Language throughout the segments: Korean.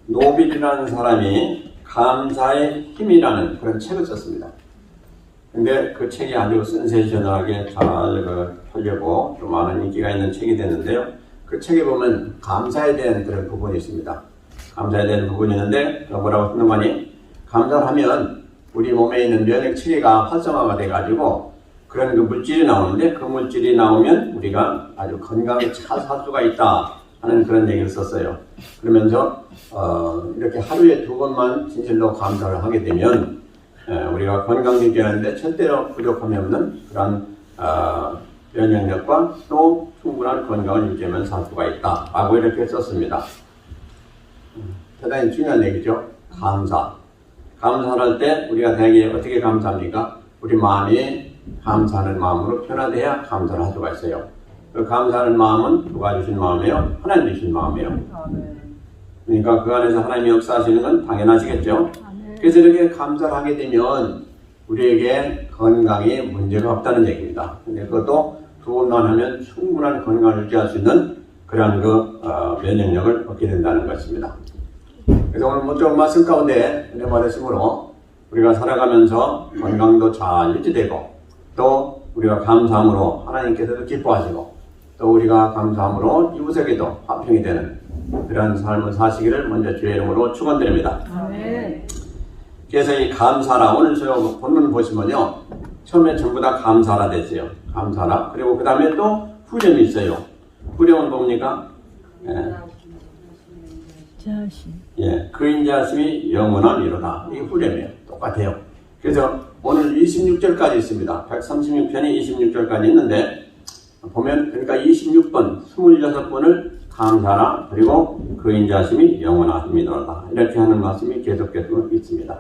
노빌이라는 사람이 감사의 힘이라는 그런 책을 썼습니다. 근데 그 책이 아주 센세이셔널하게 잘 팔려고 좀 많은 인기가 있는 책이 됐는데요. 그 책에 보면 감사에 대한 그런 부분이 있습니다. 감사에 대한 부분이 있는데 뭐라고 쓰는 거니? 감사를 하면 우리 몸에 있는 면역 체계가 활성화가 돼가지고 그런 그 물질이 나오는데 그 물질이 나오면 우리가 아주 건강에 잘 살 수가 있다 하는 그런 얘기를 썼어요. 그러면서 이렇게 하루에 2번만 진실로 감사를 하게 되면 우리가 건강 유지하는데 절대로 부족함이 없는 그런 면역력과 또 충분한 건강을 유지하면서 살 수가 있다 라고 이렇게 썼습니다. 대단히 중요한 얘기죠. 감사. 감사를 할 때 우리가 대개 어떻게 감사합니까? 우리 마음이 감사하는 마음으로 변화돼야 감사를 할 수가 있어요. 그 감사하는 마음은 누가 주신 마음이에요? 하나님 주신 마음이에요. 그러니까 그 안에서 하나님이 역사하시는 건 당연하시겠죠. 그래서 이렇게 감사를 하게 되면 우리에게 건강에 문제가 없다는 얘기입니다. 근데 그것도 2번만 하면 충분한 건강을 유지할 수 있는 그런 면역력을 얻게 된다는 것입니다. 그래서 오늘 모쪼 말씀 가운데 은혜 받으심으로 우리가 살아가면서 건강도 잘 유지되고 또 우리가 감사함으로 하나님께서도 기뻐하시고 또 우리가 감사함으로 이웃에게도 화평이 되는 그런 삶을 사시기를 먼저 주의 이름으로 축원드립니다. 그래서 이 감사라 오늘 저 본문 보시면요 처음에 전부 다 감사라 됐어요. 감사라. 그리고 그 다음에 또 후렴이 있어요. 후렴은 뭡니까? 그인자심이 영원한 위로다. 이게 후렴이에요. 똑같아요. 그래서 오늘 26절까지 있습니다. 136편이 26절까지 있는데 보면 그러니까 26번, 26번을 감사라 그리고 그인자심이 영원하심이로다. 이렇게 하는 말씀이 계속해서 있습니다.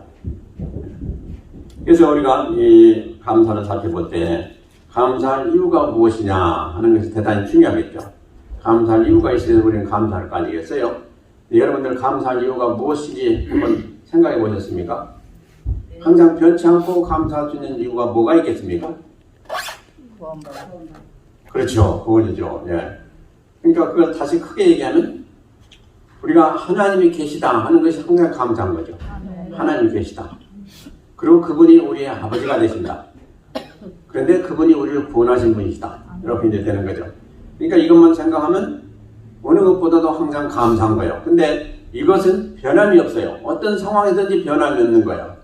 그래서 우리가 이 감사를 살펴볼 때 감사할 이유가 무엇이냐 하는 것이 대단히 중요하겠죠. 감사할 이유가 있어야 우리는 감사를 가지겠어요. 여러분들 감사할 이유가 무엇인지 한번 생각해 보셨습니까? 항상 변치 않고 감사할 수 있는 이유가 뭐가 있겠습니까? 그렇죠. 구원이죠. 예. 그러니까 그걸 다시 크게 얘기하면 우리가 하나님이 계시다 하는 것이 항상 감사한 거죠. 하나님이 계시다. 그리고 그분이 우리의 아버지가 되신다. 그런데 그분이 우리를 구원하신 분이시다. 이렇게 이제 되는 거죠. 그러니까 이것만 생각하면 어느 것보다도 항상 감사한 거예요. 근데 이것은 변함이 없어요. 어떤 상황에든지 변함이 없는 거예요.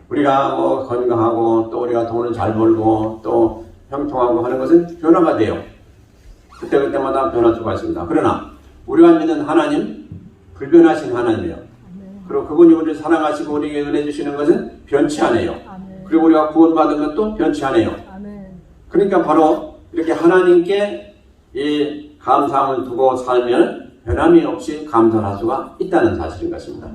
우리가 건강하고 또 우리가 돈을 잘 벌고 또 형통하고 하는 것은 변화가 돼요. 그때마다 변할 수가 있습니다. 그러나 우리가 믿는 하나님, 불변하신 하나님이에요. 그리고 그분이 우리를 사랑하시고 우리에게 은혜 주시는 것은 변치 않아요. 그리고 우리가 구원받은 것도 변치 않아요. 그러니까 바로 이렇게 하나님께 이 감사함을 두고 살면 변함이 없이 감사를 할 수가 있다는 사실인 것입니다.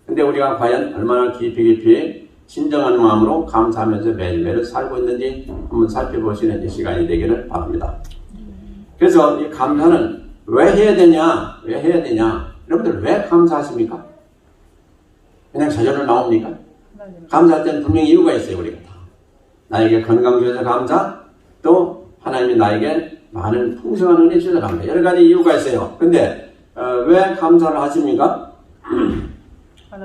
근데 우리가 과연 얼마나 깊이 진정한 마음으로 감사하면서 매일매일 살고 있는지 한번 살펴보시는 이 시간이 되기를 바랍니다. 그래서 이 감사는 왜 해야 되냐? 여러분들 왜 감사하십니까? 그냥 자전으로 나옵니까? 감사할 때는 분명히 이유가 있어요. 우리가 다. 나에게 건강 주셔서 감사, 또 하나님이 나에게 많은 풍성한 은혜 주셔서 감사. 여러 가지 이유가 있어요. 근데 왜 감사를 하십니까?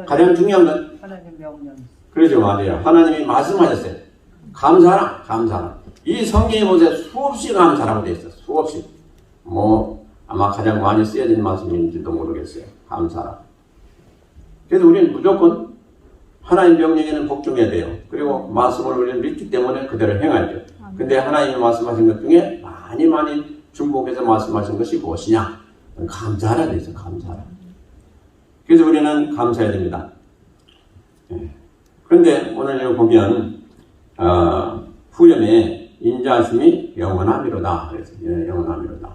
가장 중요한 건 하나님 명령. 그러죠. 맞아요. 하나님이 말씀하셨어요. 감사하라. 이 성경에 보세요. 수없이 감사라고 되어 있어요. 수없이. 아마 가장 많이 쓰여진 말씀인지도 모르겠어요. 감사라. 그래서 우리는 무조건 하나님 명령에는 복종해야 돼요. 그리고 말씀을 우리는 믿기 때문에 그대로 행하죠. 근데 하나님이 말씀하신 것 중에 많이 중복해서 말씀하신 것이 무엇이냐? 감사하라 되어 있어요. 감사하라. 그래서 우리는 감사해야 됩니다. 그런데 오늘 여기 보면 후렴에 인자심이 영원함이로다. 그래서 영원함이로다.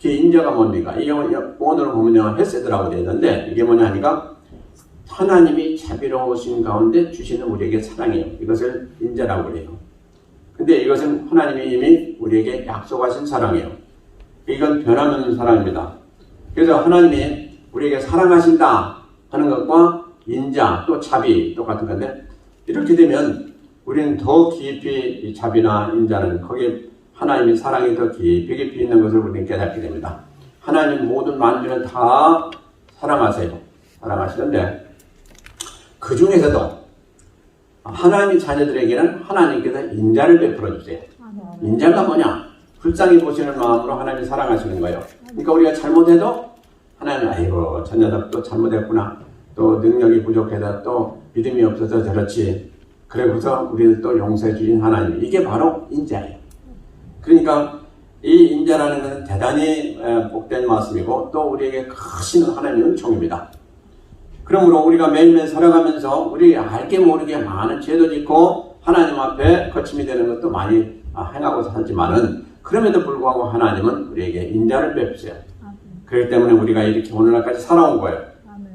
그 인자가 뭡니까? 이 오늘 보면 헤세드라고 되어 있는데 이게 뭐냐 하니까 하나님이 자비로우신 가운데 주시는 우리에게 사랑이에요. 이것을 인자라고 그래요. 근데 이것은 하나님이 이미 우리에게 약속하신 사랑이에요. 이건 변함없는 사랑입니다. 그래서 하나님이 우리에게 사랑하신다 하는 것과 인자 또 자비 똑같은 건데 이렇게 되면 우리는 더 깊이 이 자비나 인자는 거기에 하나님의 사랑이 더 깊이 있는 것을 우리는 깨닫게 됩니다. 하나님 모든 만주는 다 사랑하세요. 사랑하시는데 그 중에서도 하나님의 자녀들에게는 하나님께서 인자를 베풀어 주세요. 인자가 뭐냐? 불쌍히 보시는 마음으로 하나님을 사랑하시는 거예요. 그러니까 우리가 잘못해도 하나님 아이고 저 녀석 또 잘못했구나. 또 능력이 부족해서 또 믿음이 없어서 저렇지. 그래서 우리를 또 용서해 주신 하나님. 이게 바로 인자예요. 그러니까 이 인자라는 것은 대단히 복된 말씀이고 또 우리에게 크신 하나님의 은총입니다. 그러므로 우리가 매일매일 살아가면서 우리 알게 모르게 많은 죄도 짓고 하나님 앞에 거침이 되는 것도 많이 행하고 살지만은 그럼에도 불구하고 하나님은 우리에게 인자를 베푸세요. 그렇기 때문에 우리가 이렇게 오늘날까지 살아온 거예요.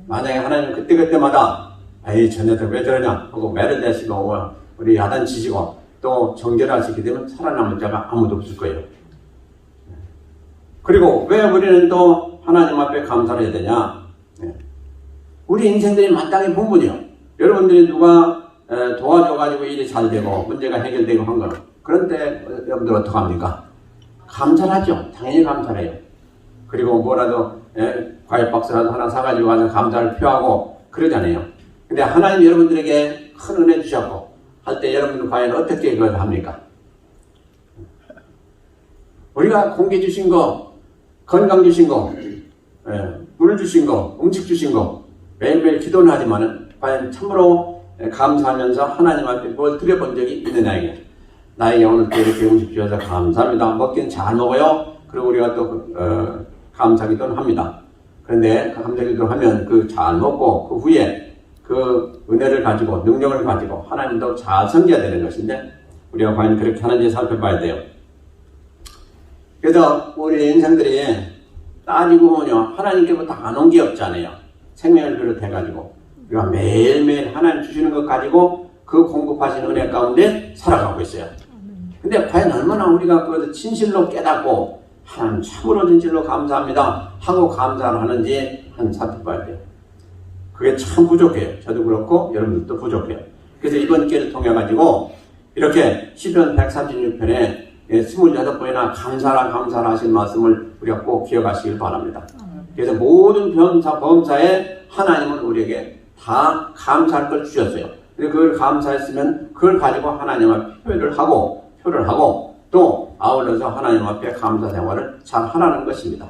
만약에 하나님 그때그때마다 에이 저 녀석 왜 저러냐 하고 매를 대시고 우리 야단치시고 또 정죄하시게 되면 살아남은 자가 아무도 없을 거예요. 그리고 왜 우리는 또 하나님 앞에 감사를 해야 되냐? 우리 인생들이 마땅히 본분이요. 여러분들이 누가 도와줘가지고 일이 잘 되고 문제가 해결되고 한 거는 그런데 여러분들 어떡합니까? 감사하죠. 당연히 감사해요. 그리고 뭐라도 과일박스라도 하나 사가지고 가서 감사를 표하고 그러잖아요. 근데 하나님 여러분들에게 큰 은혜 주셨고 할 때 여러분들 과연 어떻게 그걸 합니까? 우리가 공기 주신 거, 건강 주신 거, 물 주신 거, 음식 주신 거 매일매일 기도는 하지만은 과연 참으로 감사하면서 하나님 앞에 뭘 드려본 적이 있느냐 이게. 나에게 오늘 또 이렇게 음식 주셔서 감사합니다. 먹기는 잘 먹어요. 그리고 우리가 또 감사기도는 합니다. 그런데 감사기도를 하면 그 잘 먹고 그 후에 그 은혜를 가지고 능력을 가지고 하나님도 잘 섬겨야 되는 것인데 우리가 과연 그렇게 하는지 살펴봐야 돼요. 그래서 우리 인생들이 따지고 보면 하나님께부터 안 온 게 없잖아요. 생명을 비롯해가지고 우리가 매일매일 하나님 주시는 것 가지고 그 공급하신 은혜 가운데 살아가고 있어요. 근데 과연 얼마나 우리가 그것을 진실로 깨닫고 하나님 참으로 진실로 감사합니다 하고 감사를 하는지 한 살펴봐야 돼요. 그게 참 부족해요. 저도 그렇고 여러분들도 부족해요. 그래서 이번 기회를 통해 가지고 이렇게 시편 136편에 26번이나 감사라 하신 말씀을 우리가 꼭 기억하시길 바랍니다. 그래서 모든 범사에 하나님은 우리에게 다 감사할 걸 주셨어요. 그래서 그걸 감사했으면 그걸 가지고 하나님 앞에 표를 하고 또 아울러서 하나님 앞에 감사 생활을 잘 하라는 것입니다.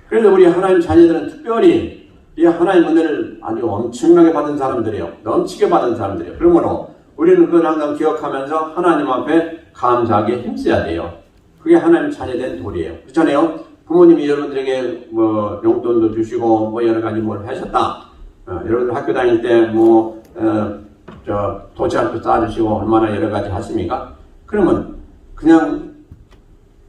그래서 우리 하나님 자녀들은 특별히 이 하나님 은혜를 아주 엄청나게 받은 사람들이에요. 넘치게 받은 사람들이에요. 그러므로 우리는 그걸 항상 기억하면서 하나님 앞에 감사하게 힘써야 돼요. 그게 하나님 자녀된 도리예요. 그렇잖아요. 부모님이 여러분들에게 뭐 용돈도 주시고 뭐 여러 가지 뭘 하셨다. 여러분들 학교 다닐 때 도시락도 싸주시고 얼마나 여러 가지 하십니까? 그러면 그냥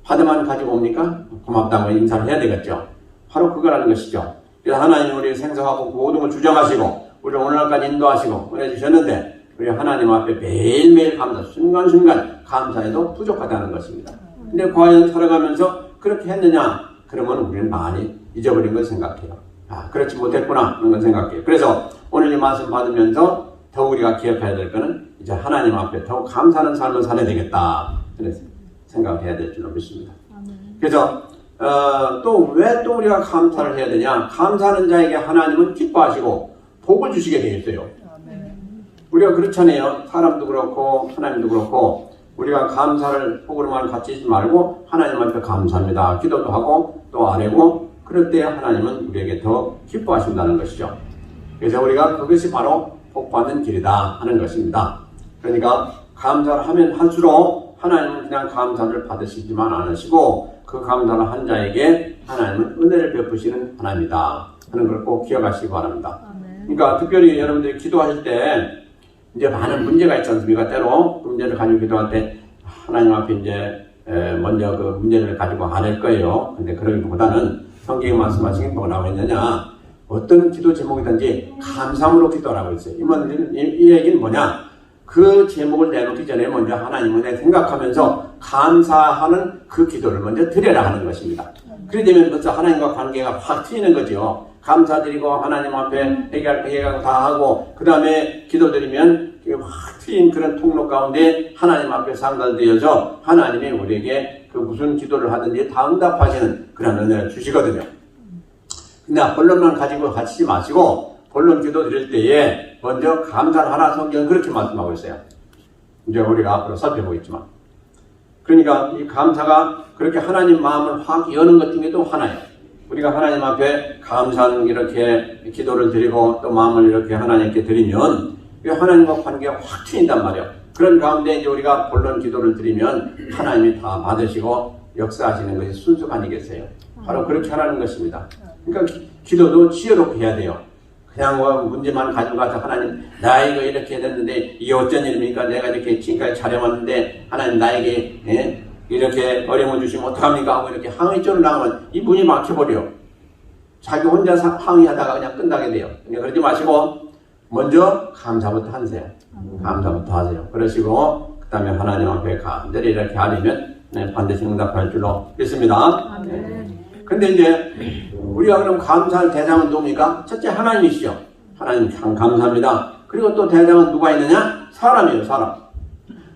받아만 가지고 옵니까? 고맙다고 인사를 해야 되겠죠. 바로 그거라는 것이죠. 그래서 하나님 우리 생성하고 모든 걸 주장하시고 우리를 오늘날까지 인도하시고 은혜 주셨는데 우리 하나님 앞에 매일매일 감사, 순간순간 감사해도 부족하다는 것입니다. 근데 과연 살아가면서 그렇게 했느냐? 그러면 우리는 많이 잊어버린 걸 생각해요. 그렇지 못했구나 하는 걸 생각해요. 그래서 오늘 이 말씀 받으면서 더욱 우리가 기억해야 될 거는 이제 하나님 앞에 더욱 감사하는 삶을 살아야 되겠다. 그래서 생각해야 될 줄로 믿습니다. 그래서 왜 또 우리가 감사를 해야 되냐? 감사하는 자에게 하나님은 기뻐하시고 복을 주시게 되어 있어요. 우리가 그렇잖아요. 사람도 그렇고 하나님도 그렇고 우리가 감사를 복으로만 같이 있지 말고 하나님 앞에 감사합니다. 기도도 하고 또 아뢰고 그럴 때 하나님은 우리에게 더 기뻐하신다는 것이죠. 그래서 우리가 그것이 바로 복받는 길이다 하는 것입니다. 그러니까 감사를 하면 할수록 하나님은 그냥 감사를 받으시지만 않으시고 그 감사를 한 자에게 하나님은 은혜를 베푸시는 하나님이다 하는 걸 꼭 기억하시기 바랍니다. 그러니까 특별히 여러분들이 기도하실 때 이제 많은 문제가 있지 않습니까? 때로 그 문제를 가지고 기도할 때 하나님 앞에 이제 먼저 그 문제를 가지고 아랠 거예요. 근데 그러기보다는 성경이 말씀하신 게 뭐라고 했느냐? 어떤 기도 제목이든지 감사함으로 기도하라고 했어요. 이 얘기는 뭐냐? 그 제목을 내놓기 전에 먼저 하나님을 생각하면서 감사하는 그 기도를 먼저 드려라 하는 것입니다. 그렇게 되면 벌써 하나님과 관계가 확 트이는 거죠. 감사드리고 하나님 앞에 얘기하고 다 하고 그 다음에 기도드리면 확 트인 그런 통로 가운데 하나님 앞에 상달되어서 하나님이 우리에게 그 무슨 기도를 하든지 다 응답하시는 그런 은혜를 주시거든요. 근데 본론만 가지고 가치지 마시고 본론 기도 드릴 때에 먼저 감사를 하라. 성경은 그렇게 말씀하고 있어요. 이제 우리가 앞으로 살펴보겠지만. 그러니까 이 감사가 그렇게 하나님 마음을 확 여는 것 중에 또 하나예요. 우리가 하나님 앞에 감사하는 이렇게 기도를 드리고 또 마음을 이렇게 하나님께 드리면 하나님과 관계가 확 트인단 말이에요. 그런 가운데 이제 우리가 본론 기도를 드리면 하나님이 다 받으시고 역사하시는 것이 순서가 아니겠어요? 바로 그렇게 하라는 것입니다. 그러니까 기도도 지혜롭게 해야 돼요. 그냥 뭐 문제만 가지고 가서 하나님 나 이거 이렇게 됐는데 이게 어쩐 일입니까? 내가 이렇게 지금까지 잘해왔는데 하나님 나에게 이렇게 어려움을 주시면 어떡합니까? 하고 이렇게 항의적으로 나가면 이 문이 막혀버려. 자기 혼자 항의하다가 그냥 끝나게 돼요. 그러니까 그러지 마시고 먼저 감사부터 하세요. 감사부터 하세요. 그러시고 그 다음에 하나님 앞에 간절히 이렇게 하려면 반드시 응답할 줄로 믿습니다. 근데 이제 우리가 그럼 감사할 대상은 누굽니까? 첫째 하나님이시죠. 하나님 참 감사합니다. 그리고 또 대상은 누가 있느냐? 사람이에요. 사람.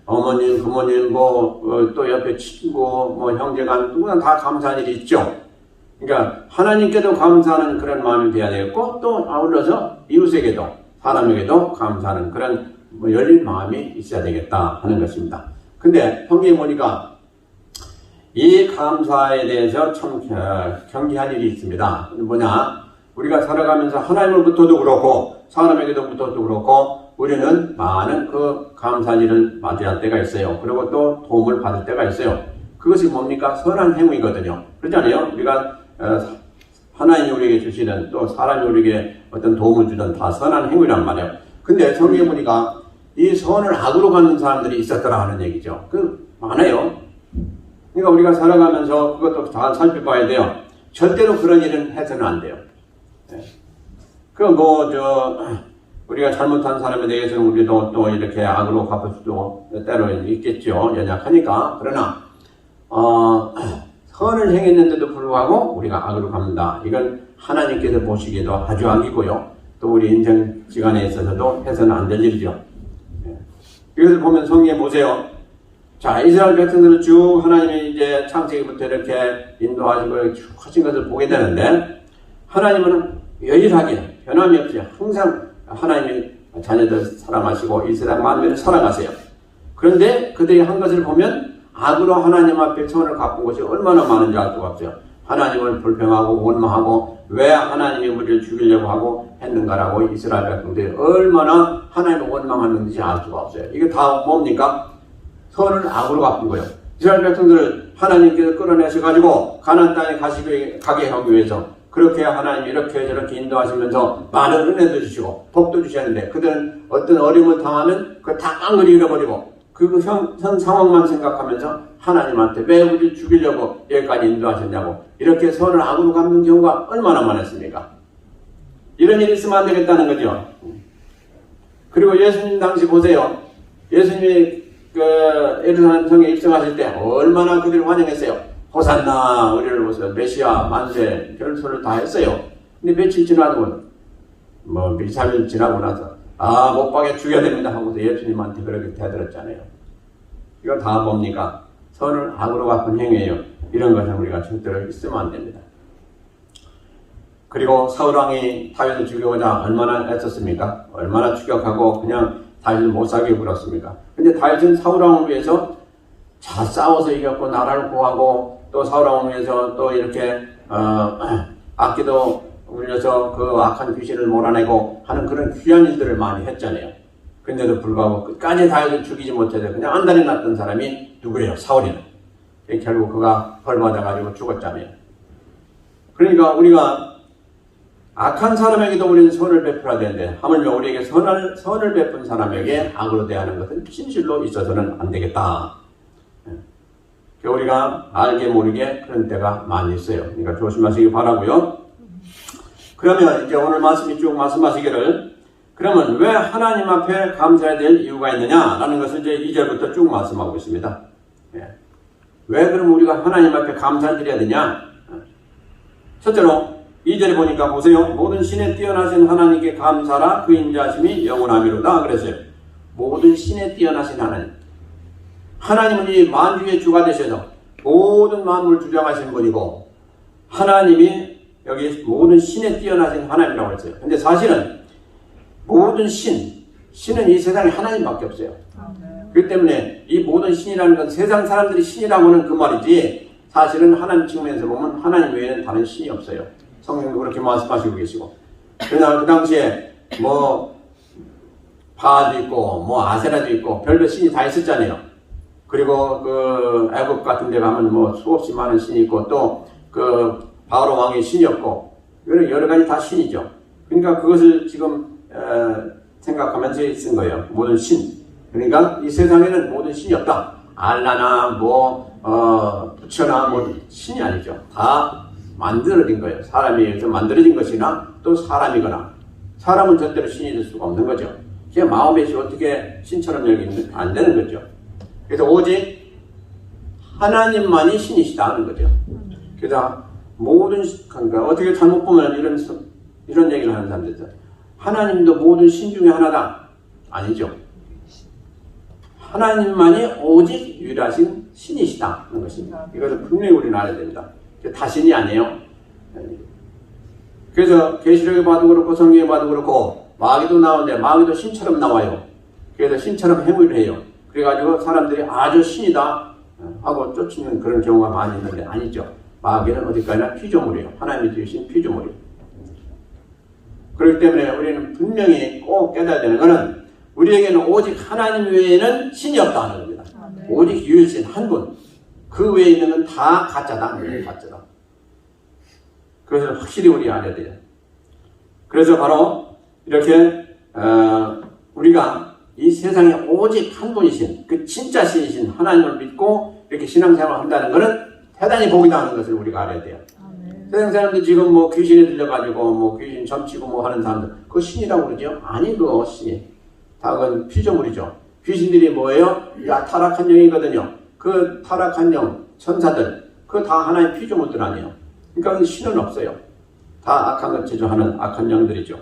어머님, 부모님, 또 옆에 친구, 형제간 누구나 다 감사할 일이 있죠. 그러니까 하나님께도 감사하는 그런 마음이 돼야 되겠고 또 아울러서 이웃에게도 사람에게도 감사하는 그런 열린 마음이 있어야 되겠다 하는 것입니다. 근데 성경에 보니까 이 감사에 대해서 참 경계할 일이 있습니다. 뭐냐? 우리가 살아가면서 하나님으로부터도 그렇고 사람에게로부터도 그렇고 우리는 많은 그 감사할 일을 맞이할 때가 있어요. 그리고 또 도움을 받을 때가 있어요. 그것이 뭡니까? 선한 행위거든요. 그렇잖아요. 우리가 하나님이 우리에게 주시는 또 사람이 우리에게 어떤 도움을 주든 다 선한 행위란 말이에요. 근데 성경에 보니까 이 선을 악으로 갖는 사람들이 있었더라 하는 얘기죠. 많아요. 그러니까 우리가 살아가면서 그것도 잘 살펴봐야 돼요. 절대로 그런 일은 해서는 안 돼요. 우리가 잘못한 사람에 대해서는 우리도 또 이렇게 악으로 갚을 수도 때로 있겠죠. 연약하니까. 그러나, 선을 행했는데도 불구하고 우리가 악으로 갚는다. 이건 하나님께서 보시기에도 아주 악이고요. 또 우리 인생 시간에 있어서도 해서는 안 될 일이죠. 이것을 보면 성경에 보세요. 자, 이스라엘 백성들을 쭉 하나님이 이제 창세기부터 이렇게 인도하시고 쭉 하신 것을 보게 되는데, 하나님은 유일하게 변함이 없이 항상 하나님이 자녀들 사랑하시고 이스라엘 만민을 사랑하세요. 그런데 그들이 한 것을 보면 악으로 하나님 앞에 선을 갚은 것이 얼마나 많은지 알 수가 없어요. 하나님을 불평하고 원망하고 왜 하나님이 우리를 죽이려고 하고 했는가라고 이스라엘 백성들이 얼마나 하나님을 원망하는지 알 수가 없어요. 이게 다 뭡니까? 선을 악으로 갚은 거예요. 이스라엘 백성들을 하나님께서 끌어내셔가지고 가나안 땅에 가게 하기 위해서 그렇게 하나님이 이렇게 저렇게 인도하시면서 많은 은혜도 주시고 복도 주셨는데 그들은 어떤 어려움을 당하면 그걸 다 깡그리 잃어버리고 현 상황만 생각하면서 하나님한테 왜 우리를 죽이려고 여기까지 인도하셨냐고 이렇게 선을 악으로 갚는 경우가 얼마나 많았습니까? 이런 일이 있으면 안 되겠다는 거죠. 그리고 예수님 당시 보세요. 예수님이 예루살렘 성에 입성하실 때 얼마나 그들을 환영했어요. 호산나 우리를 보세요. 메시아 만세 별소를 다 했어요. 근데 며칠 지나고 미사일 지나고 나서 못박에 죽여야 됩니다 하고서 예수님한테 그렇게 대들었잖아요. 이거 다 뭡니까? 선을 악으로 갚은 행위예요. 이런 것은 우리가 절대로 있으면 안 됩니다. 그리고 사울왕이 다윗을 죽이고자 얼마나 애썼습니까? 얼마나 추격하고 그냥 다윗을 못 살게 굴었습니까? 근데 다윗은 사울왕을 위해서 잘 싸워서 이겼고 나라를 구하고 또 사울왕을 위해서 또 이렇게 악기도 울려서 그 악한 귀신을 몰아내고 하는 그런 귀한 일들을 많이 했잖아요. 근데도 불구하고 끝까지 다윗을 죽이지 못해서 그냥 안달이 났던 사람이 누구예요? 사울이는. 결국 그가 벌받아가지고 죽었잖아요. 그러니까 우리가 악한 사람에게도 우리는 선을 베풀어야 되는데 하물며 우리에게 선을 베푼 사람에게 악으로 대하는 것은 진실로 있어서는 안 되겠다. 우리가 알게 모르게 그런 때가 많이 있어요. 그러니까 조심하시기 바라고요. 그러면 이제 오늘 말씀이 쭉 말씀하시기를 그러면 왜 하나님 앞에 감사해야 될 이유가 있느냐라는 것을 이제 2절부터 쭉 말씀하고 있습니다. 왜 그럼 우리가 하나님 앞에 감사를 드려야 되냐? 첫째로 2절에 보니까 보세요. 모든 신에 뛰어나신 하나님께 감사라 그 인자하심이 영원하미로다 그랬어요. 모든 신에 뛰어나신 하나님. 하나님은 이 만주의 주가 되셔서 모든 만물을 주장하신 분이고 하나님이 여기 모든 신에 뛰어나신 하나님이라고 했어요. 근데 사실은 모든 신은 이 세상에 하나님밖에 없어요. 그렇기 때문에 이 모든 신이라는 건 세상 사람들이 신이라고 하는 그 말이지 사실은 하나님 측면에서 보면 하나님 외에는 다른 신이 없어요. 성경도 그렇게 말씀하시고 계시고. 그러나 그 당시에 뭐 바알도 있고 뭐 아세라도 있고 별별 신이 다 있었잖아요. 그리고 그 애굽 같은 데 가면 뭐 수없이 많은 신이 있고 또 그 바로 왕의 신이었고 여러 가지 다 신이죠. 그러니까 그것을 지금 생각하면서 쓴 거예요. 모든 신. 그러니까 이 세상에는 모든 신이 없다. 알라나 부처나 신이 아니죠. 다 만들어진 거예요. 사람에 의해서 만들어진 것이나 또 사람이거나 사람은 절대로 신이 될 수가 없는 거죠. 그냥 마음에서 어떻게 신처럼 여기면 안 되는 거죠. 그래서 오직 하나님만이 신이시다 하는 거죠. 그래서 그러니까 어떻게 잘못 보면 이런 얘기를 하는 사람들 있어요. 하나님도 모든 신 중에 하나다. 아니죠. 하나님만이 오직 유일하신 신이시다 하는 것입니다. 이것을 분명히 우리는 알아야 됩니다. 다신이 아니에요. 그래서 계시록에 봐도 그렇고 성경에 봐도 그렇고 마귀도 나오는데 마귀도 신처럼 나와요. 그래서 신처럼 행위를 해요. 그래가지고 사람들이 아주 신이다 하고 쫓는 그런 경우가 많이 있는데 아니죠. 마귀는 어디까지나 피조물이에요. 하나님이 주신 피조물이에요. 그렇기 때문에 우리는 분명히 꼭 깨달아야 되는 것은 우리에게는 오직 하나님 외에는 신이 없다는 겁니다. 오직 유일신 한 분. 그 외에 있는 건 다 가짜다. 가짜다. 그것을 확실히 우리 알아야 돼요. 그래서 바로 이렇게 우리가 이 세상에 오직 한 분이신 그 진짜 신이신 하나님을 믿고 이렇게 신앙생활을 한다는 것은 대단히 복이다 하는 것을 우리가 알아야 돼요. 세상 사람들 지금 뭐 귀신에 들려가지고 뭐 귀신 점치고 뭐 하는 사람들 그거 신이라고 그러죠? 아니 그거 신이 다 그건 피조물이죠. 귀신들이 뭐예요? 타락한 영이거든요. 그 타락한 영 천사들 그거 다 하나의 피조물들 아니에요. 그러니까 신은 없어요. 다 악한 것 제조하는 악한 영들이죠.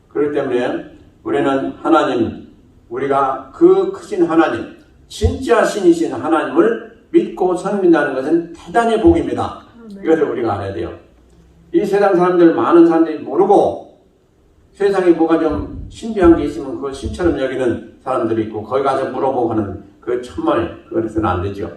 그렇기 때문에 우리는 하나님 우리가 그 크신 하나님 진짜 신이신 하나님을 믿고 섬긴다는 것은 대단히 복입니다. 이것을 우리가 알아야 돼요. 이 세상 사람들 많은 사람들이 모르고 세상에 뭐가 좀 신비한 게 있으면 그걸 신처럼 여기는 사람들이 있고 거기 가서 물어보고 하는 그 천만에 그래서는 안 되죠.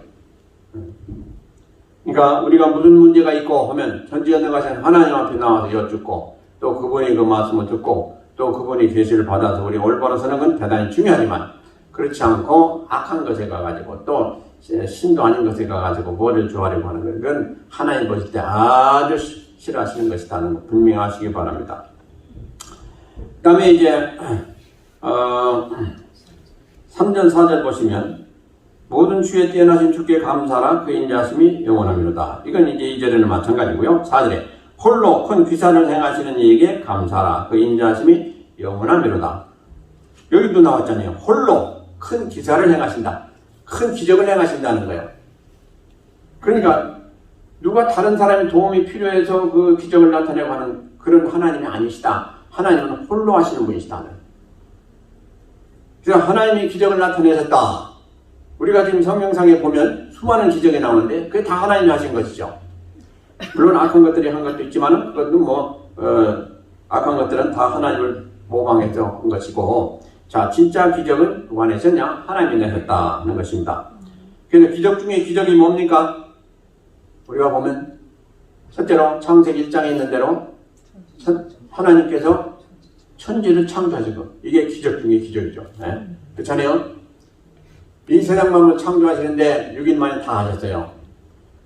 그러니까 우리가 무슨 문제가 있고 하면 전지전능하신 하나님 앞에 나와서 여쭙고 또 그분이 그 말씀을 듣고 또 그분이 계시를 받아서 우리 올바로 서는 건 대단히 중요하지만 그렇지 않고 악한 것에 가가지고 또 신도 아닌 것에 가가지고 뭐를 좋아하려고 하는 건 하나님 보실 때 아주 싫어하시는 것이라는 거 분명히 아시기 바랍니다. 그 다음에 이제 3절 4절 보시면 모든 주에 뛰어나신 주께 감사라 그 인자하심이 영원하미로다. 이건 이제 2절에는 마찬가지고요. 4절에 홀로 큰 귀사를 행하시는 이에게 감사라 그 인자하심이 영원하미로다. 여기도 나왔잖아요. 홀로 큰 기사를 행하신다. 큰 기적을 행하신다는 거예요. 그러니까 누가 다른 사람의 도움이 필요해서 그 기적을 나타내고 하는 그런 하나님이 아니시다. 하나님은 홀로 하시는 분이시다. 그래서 하나님이 기적을 나타내셨다. 우리가 지금 성경상에 보면 수많은 기적이 나오는데 그게 다 하나님이 하신 것이죠. 물론 악한 것들이 한 것도 있지만 그것도 악한 것들은 다 하나님을 모방해서 한 것이고 자 진짜 기적은 누가 내셨냐? 하나님이 내셨다는 것입니다. 그래서 기적 중에 기적이 뭡니까? 우리가 보면 첫째로 창세기 1장에 있는 대로 하나님께서 천지를 창조하신 것. 이게 기적 중에 기적이죠. 네? 그렇잖아요. 이 세상 만물을 창조하시는데 6일 만에 다 하셨어요.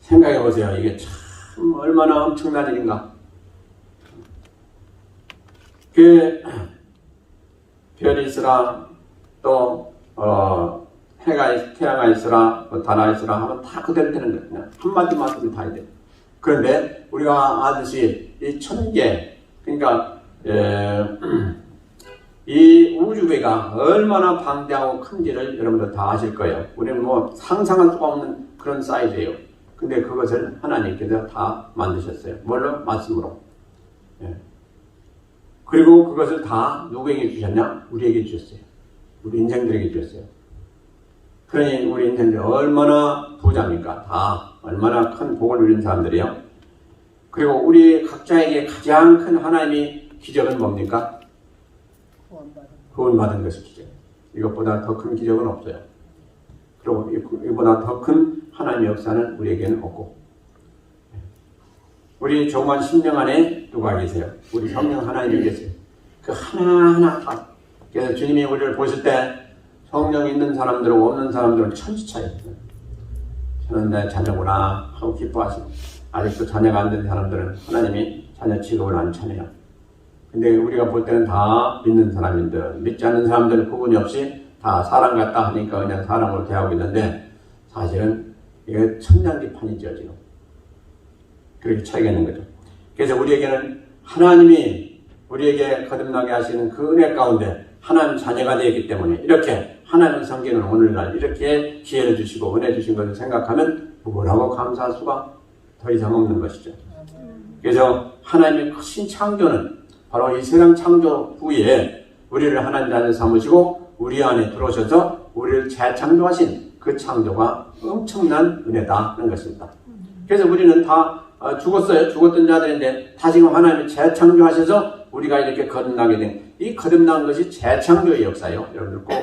생각해 보세요. 이게 참 얼마나 엄청난 일인가. 그 별이 있으라 또 태양이 있으라 달이 있으라 하면 다 그대로 되는 거예요. 한마디 말씀이 다 돼. 그런데 우리가 아듯이 이 천계 그러니까 이 우주배가 얼마나 방대하고 큰지를 여러분들 다 아실 거예요. 우리는 뭐 상상할 수가 없는 그런 사이즈예요. 근데 그것을 하나님께서 다 만드셨어요. 뭘로? 말씀으로. 예. 그리고 그것을 다 누구에게 주셨냐? 우리에게 주셨어요. 우리 인생들에게 주셨어요. 그러니 우리 인생들이 얼마나 부자입니까? 다 얼마나 큰 복을 누린 사람들이에요. 그리고 우리 각자에게 가장 큰 하나님의 기적은 뭡니까? 구원받은 것이 기적. 이것보다 더 큰 기적은 없어요. 그리고 이보다 더 큰 하나님의 역사는 우리에게는 없고. 우리 조그만 심령 안에 누가 계세요? 우리 성령 하나님이 계세요. 그 하나하나 다. 그래서 주님이 우리를 보실 때 성령 있는 사람들하고 없는 사람들은 천지 차이예요. 저는 내 자녀구나 하고 기뻐하시고, 아직도 자녀가 안 된 사람들은 하나님이 자녀 취급을 안 차네요. 근데 우리가 볼 때는 다 믿는 사람인들, 믿지 않는 사람들은 구분이 없이 다 사람 같다 하니까 그냥 사람으로 대하고 있는데, 사실은 이게 천냥기판이죠, 지금. 그렇게 차이가 있는 거죠. 그래서 우리에게는 하나님이 우리에게 거듭나게 하시는 그 은혜 가운데 하나님 자녀가 되었기 때문에 이렇게 하나님을 섬기는 오늘날 이렇게 기회를 주시고 은혜 주신 것을 생각하면 뭐라고 감사할 수가 더 이상 없는 것이죠. 그래서 하나님의 크신 창조는 바로 이 세상 창조 후에 우리를 하나님 자녀 삼으시고 우리 안에 들어오셔서 우리를 재창조하신 그 창조가 엄청난 은혜다는 것입니다. 그래서 우리는 다 죽었어요. 죽었던 자들인데 다 지금 하나님이 재창조하셔서 우리가 이렇게 거듭나게 된 이 거듭난 것이 재창조의 역사예요. 여러분들 꼭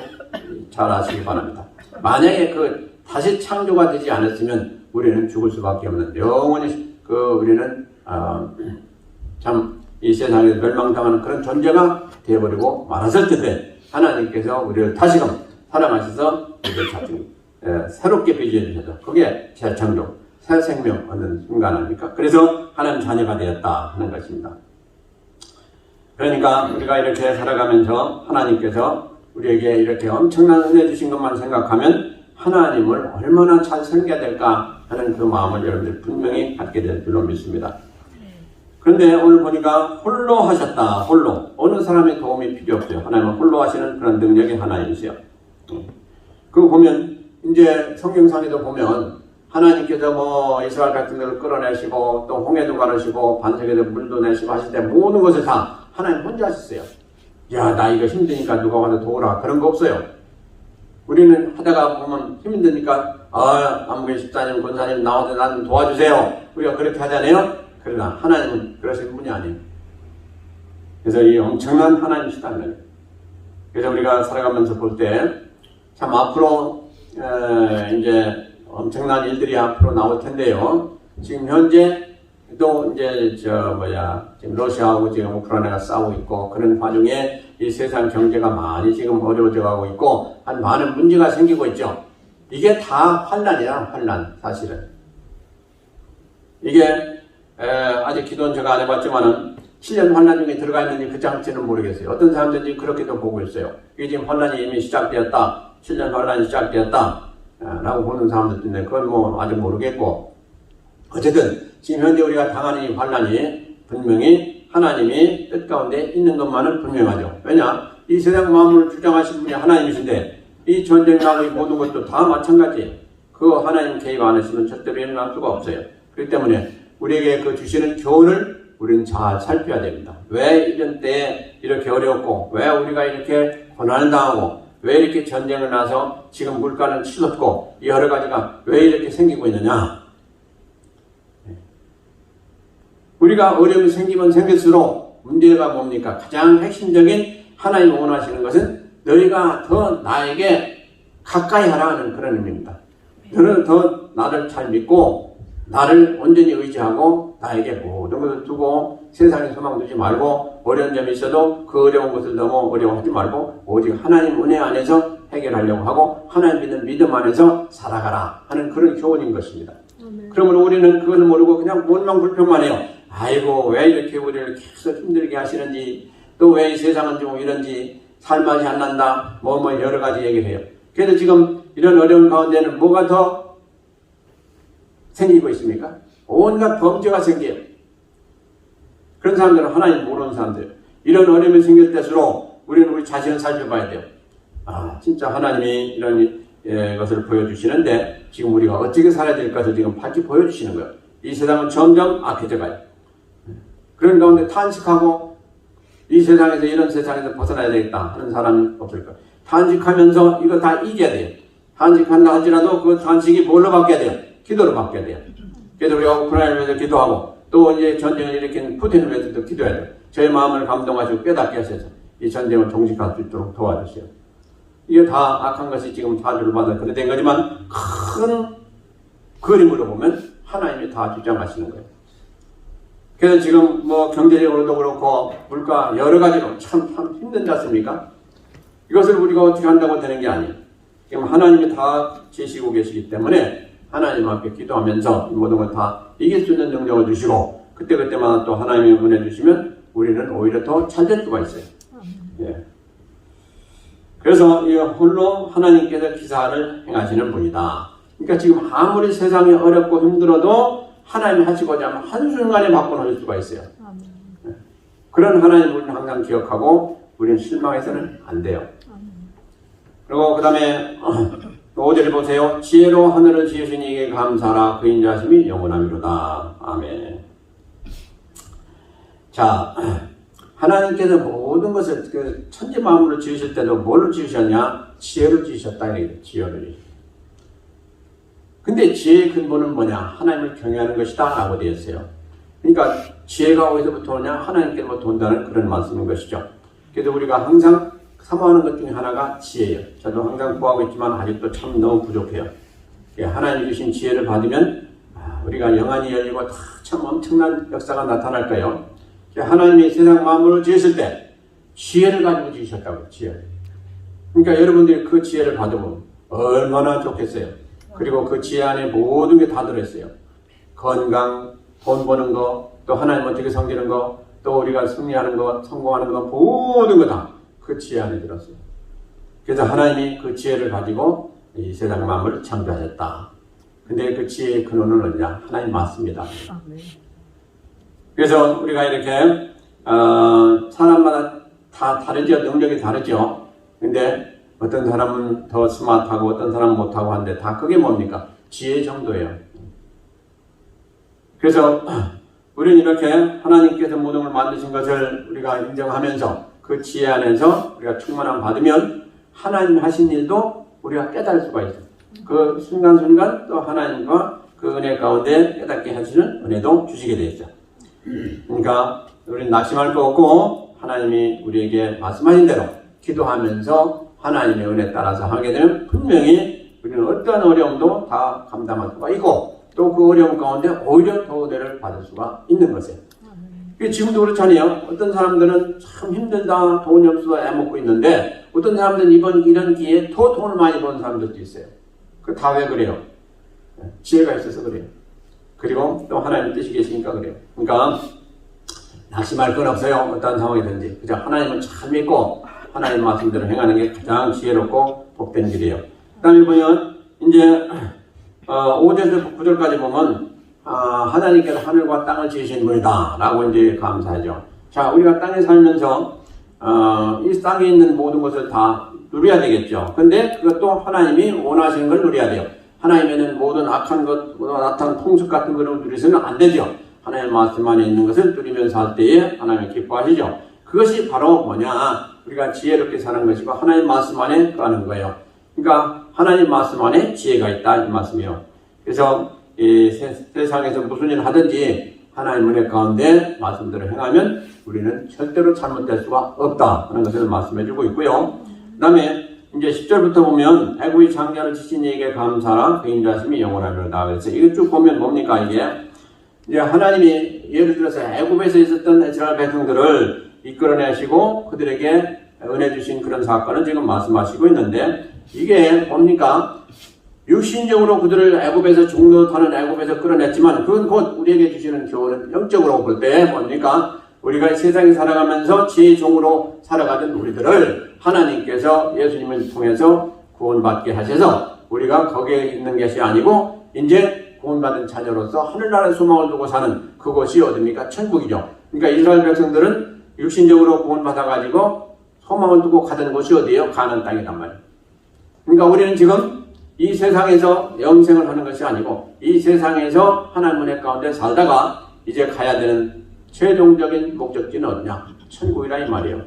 잘 아시기 바랍니다. 만약에 그 다시 창조가 되지 않았으면 우리는 죽을 수밖에 없는 영원히 우리는 참 이 세상에 멸망당하는 그런 존재가 되어버리고 말았을 텐데 하나님께서 우리를 다시금 사랑하셔서 우리를 새롭게 빚어 주셔서 그게 재창조, 새 생명 얻는 순간 아닙니까? 그래서 하나님 자녀가 되었다 하는 것입니다. 그러니까 우리가 이렇게 살아가면서 하나님께서 우리에게 이렇게 엄청난 은혜 주신 것만 생각하면 하나님을 얼마나 잘 섬겨야 될까 하는 그 마음을 여러분들 분명히 갖게 될 줄로 믿습니다. 그런데 오늘 보니까 홀로 하셨다. 홀로. 어느 사람의 도움이 필요 없어요. 하나님은 홀로 하시는 그런 능력이 하나님이세요. 그거 보면 이제 성경상에도 보면 하나님께서 뭐 이스라엘 같은 데를 끌어내시고 또 홍해도 가르시고 반석에도 물도 내시고 하실 때 모든 것을 다 하나님 혼자 하셨어요. 야, 나 이거 힘드니까 누가 와서 도우라. 그런 거 없어요. 우리는 하다가 보면 힘드니까 남무교회 집사님, 권사님 나와서 난 도와주세요. 우리가 그렇게 하잖아요. 그러나 하나님은 그러신 분이 아니에요. 그래서 이 엄청난 하나님이시다는 거예요. 그래서 우리가 살아가면서 볼 때 참 앞으로 이제 엄청난 일들이 앞으로 나올 텐데요. 지금 현재 또 이제 지금 러시아하고 지금 우크라이나가 싸우고 있고 그런 과정에 이 세상 경제가 많이 지금 어려워져 가고 있고 한 많은 문제가 생기고 있죠. 이게 다 환난이야, 환난 사실은. 이게 아직 기도는 제가 안 해봤지만은 7년 환난 중에 들어가 있는지 그 장치는 모르겠어요. 어떤 사람들이 그렇게도 보고 있어요. 이게 지금 환난이 이미 시작되었다. 7년 환난이 시작되었다. 라고 보는 사람들도 있는데 그건 뭐 아직 모르겠고 어쨌든 지금 현재 우리가 당하는 이 환난이 분명히 하나님이 뜻 가운데 있는 것만은 분명하죠. 왜냐? 이 세상 만물을 주장하신 분이 하나님이신데 이 전쟁하고 이 모든 것도 다 마찬가지예요. 그 하나님 개입 안 하시면 절대로 일어날 수가 없어요. 그렇기 때문에 우리에게 그 주시는 교훈을 우리는 잘 살펴야 됩니다. 왜 이런 때에 이렇게 어려웠고 왜 우리가 이렇게 고난을 당하고 왜 이렇게 전쟁을 나서 지금 물가는 치솟고 여러 가지가 왜 이렇게 생기고 있느냐. 우리가 어려움이 생기면 생길수록 문제가 뭡니까? 가장 핵심적인 하나님 원하시는 것은 너희가 더 나에게 가까이 하라는 그런 의미입니다. 너는 더 나를 잘 믿고 나를 온전히 의지하고 나에게 모든 것을 두고 세상에 소망 두지 말고 어려운 점이 있어도 그 어려운 것을 너무 어려워하지 말고 오직 하나님 은혜 안에서 해결하려고 하고 하나님 믿는 믿음 안에서 살아가라 하는 그런 교훈인 것입니다. 그러므로 우리는 그걸 모르고 그냥 원망 불평만 해요. 아이고 왜 이렇게 우리를 계속 힘들게 하시는지 또 왜 이 세상은 좀 이런지 살맛이 안 난다 뭐 여러 가지 얘기를 해요. 그래서 지금 이런 어려운 가운데는 뭐가 더 생기고 있습니까? 온갖 범죄가 생겨요. 그런 사람들은 하나님 모르는 사람들. 이런 어려움이 생길 때수록 우리는 우리 자신을 살펴봐야 돼요. 진짜 하나님이 이런 것을 보여주시는데 지금 우리가 어떻게 살아야 될 것을 지금 밝히 보여주시는 거예요. 이 세상은 점점 악해져 가요. 그런 가운데 탄식하고 이 세상에서 이런 세상에서 벗어나야 되겠다 하는 사람은 없을까? 탄식하면서 이거 다 이겨야 돼요. 탄식한다 하지라도 그 탄식이 뭘로 바뀌어야 돼요? 기도를 바뀌어야 돼요. 그래서 우리가 우크라이나를 위해서 기도하고 또 이제 전쟁을 일으킨 푸틴을 위해서도 기도해야 돼요. 저의 마음을 감동하시고 깨닫게 하셔서 이 전쟁을 종식할 수 있도록 도와주세요. 이게 다 악한 것이 지금 사주를 받아 그래 된 거지만 큰 그림으로 보면 하나님이 다 주장하시는 거예요. 그래서 지금 뭐 경제적으로도 그렇고 물가 여러 가지로 참 힘들지 않습니까? 이것을 우리가 어떻게 한다고 되는 게 아니에요. 지금 하나님이 다 지시고 계시기 때문에 하나님 앞에 기도하면서 이 모든 걸 다 이길 수 있는 능력을 주시고 그때그때마다 또 하나님이 은혜 주시면 우리는 오히려 더 잘 될 수가 있어요. 예. 그래서 이 홀로 하나님께서 기사를 행하시는 분이다. 그러니까 지금 아무리 세상이 어렵고 힘들어도 하나님이 하시고자 하면 한순간에 바꿔놓을 수가 있어요. 예. 그런 하나님을 우리는 항상 기억하고 우리는 실망해서는 안 돼요. 그리고 그 다음에 5절을 보세요. 지혜로 하늘을 지으신 이에게 감사하라. 그 인자하심이 영원하미로다. 아멘. 자, 하나님께서 모든 것을 그 천지 만물을 지으실 때도 뭘로 지으셨냐? 지혜로 지으셨다. 지혜를. 근데 지혜의 근본은 뭐냐? 하나님을 경외하는 것이다. 라고 되어 있어요. 그러니까 지혜가 어디서부터 오냐? 하나님께로부터 온다는 그런 말씀인 것이죠. 그래서 우리가 항상 사모하는 것 중에 하나가 지혜예요. 저도 항상 구하고 있지만 아직도 참 너무 부족해요. 하나님 주신 지혜를 받으면 우리가 영안이 열리고 참 엄청난 역사가 나타날 거예요. 하나님이 세상 만물을 지으실 때 지혜를 가지고 지으셨다고요. 지혜. 그러니까 여러분들이 그 지혜를 받으면 얼마나 좋겠어요. 그리고 그 지혜 안에 모든 게 다 들어있어요. 건강, 돈 버는 거, 또 하나님 어떻게 섬기는 거, 또 우리가 승리하는 거, 성공하는 거, 모든 거 다 그 지혜 안에 들었어요. 그래서 하나님이 그 지혜를 가지고 이 세상 만물을 창조하셨다. 근데 그 지혜의 근원은 어디냐? 하나님 맞습니다. 그래서 우리가 이렇게 사람마다 다 다르죠. 능력이 다르죠. 근데 어떤 사람은 더 스마트하고 어떤 사람은 못하고 하는데 다 그게 뭡니까? 지혜 정도예요. 그래서 우리는 이렇게 하나님께서 모든 걸 만드신 것을 우리가 인정하면서 그 지혜 안에서 우리가 충만함 받으면 하나님 하신 일도 우리가 깨달을 수가 있어요. 그 순간순간 또 하나님과 그 은혜 가운데 깨닫게 하시는 은혜도 주시게 되어 있죠. 그러니까 우리는 낙심할 거 없고 하나님이 우리에게 말씀하신 대로 기도하면서 하나님의 은혜 따라서 하게 되면 분명히 우리는 어떠한 어려움도 다 감당할 수가 있고 또 그 어려움 가운데 오히려 더 은혜를 받을 수가 있는 것이에요. 지금도 그렇잖아요. 어떤 사람들은 참 힘들다, 돈이 없어서 애먹고 있는데 어떤 사람들은 이런 기회에 더 돈을 많이 버는 사람들도 있어요. 그 다 왜 그래요? 지혜가 있어서 그래요. 그리고 또 하나님 뜻이 계시니까 그래요. 그러니까 낙심할 건 없어요. 어떤 상황이든지. 그저 하나님을 잘 믿고 하나님 말씀대로 행하는 게 가장 지혜롭고 복된 길이에요. 그 다음에 보면 이제 5절에서 9절까지 보면 하나님께서 하늘과 땅을 지으신 분이다 라고 이제 감사하죠. 자, 우리가 땅에 살면서 이 땅에 있는 모든 것을 다 누려야 되겠죠. 근데 그것도 하나님이 원하시는 걸 누려야 돼요. 하나님에는 모든 악한 것, 나타난 풍습 같은 것을 누리서는 안 되죠. 하나님의 말씀 안에 있는 것을 누리면서 할 때에 하나님이 기뻐하시죠. 그것이 바로 뭐냐? 우리가 지혜롭게 사는 것이고 하나님 말씀 안에 거하는 거예요. 그러니까 하나님 말씀 안에 지혜가 있다 이 말씀이에요. 그래서 이 세상에서 무슨 일 하든지 하나님 은혜 가운데 말씀대로 행하면 우리는 절대로 잘못될 수가 없다 하는 것을 말씀해주고 있고요. 그 다음에 이제 10절부터 보면 애굽의 장자를 지신 이에게 감사하라 그 인자심이 영원하리로다. 그래서 이거 쭉 보면 뭡니까 이게 이제 하나님이 예를 들어서 애굽에서 있었던 이스라엘 백성들을 이끌어내시고 그들에게 은혜 주신 그런 사건을 지금 말씀하시고 있는데 이게 뭡니까? 육신적으로 그들을 애굽에서 종노릇하는 애굽에서 끌어냈지만 그건 곧 우리에게 주시는 교훈은 영적으로 볼 때 뭡니까? 우리가 세상에 살아가면서 지혜의 종으로 살아가던 우리들을 하나님께서 예수님을 통해서 구원받게 하셔서 우리가 거기에 있는 것이 아니고 이제 구원받은 자녀로서 하늘나라의 소망을 두고 사는 그곳이 어딥니까? 천국이죠. 그러니까 이스라엘 백성들은 육신적으로 구원받아가지고 소망을 두고 가던 곳이 어디예요? 가나안 땅이란 말이에요. 그러니까 우리는 지금 이 세상에서 영생을 하는 것이 아니고 이 세상에서 하나님 은혜 가운데 살다가 이제 가야 되는 최종적인 목적지는 어디냐? 천국이라 이 말이에요.